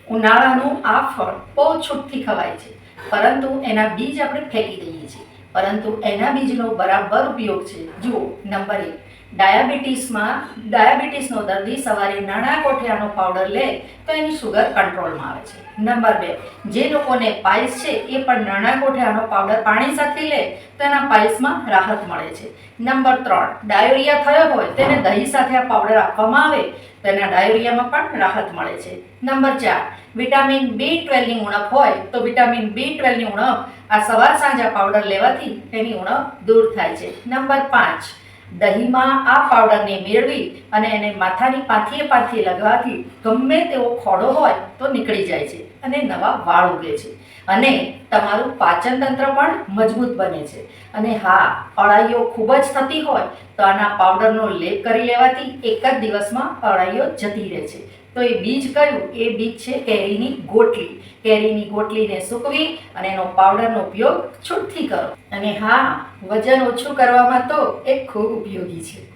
ઉનાળાનું આ ફળ બહુ છૂટથી ખવાય છે, પરંતુ એના બીજ આપણે ફેંકી દઈએ છીએ. પરંતુ એના બીજનો બરાબર ઉપયોગ છે. જુઓ, નંબર 1, ડાયાબિટીસનો દર્દી સવારે નાના કોઠિયાનો પાવડર લે તો એની શુગર કંટ્રોલમાં આવે છે. નંબર 2, જે લોકોને પાઇલ્સ છે એ પણ નાના કોઠિયાનો પાવડર પાણી સાથે લે તો એના પાઇલ્સમાં રાહત મળે છે. નંબર 3, ડાયોરિયા થયો હોય તેને દહીં સાથે આ પાવડર આપવામાં આવે તો એના ડાયોરિયામાં પણ રાહત મળે છે. નંબર 4, વિટામિન B12ની ઉણપ હોય તો વિટામિન B12ની ઉણપ આ સવાર સાંજ આ પાવડર લેવાથી એની ઉણપ દૂર થાય છે. નંબર 5, દહીંમાં આ પાવડરને મેળવી અને એને માથાની પાથીએ લગાવવાથી ગમે તેવો ખોડો હોય તો નીકળી જાય છે અને નવા વાળ ઉગે છે અને તમારું પાચન તંત્ર પણ મજબૂત બને છે. અને હા, અળાઈઓ ખૂબ જ થતી હોય તો આના પાવડરનો લેપ કરી લેવાથી એક જ દિવસમાં અળાઈઓ જતી રહે છે. તો એ બીજ કયું? એ બીજ છે કેરીની ગોટલી. કેરીની ગોટલીને સૂકવી અને એનો પાવડરનો ઉપયોગ છૂટથી કરો. અને હા, વજન ઓછું કરવામાં તો એ ખૂબ ઉપયોગી છે.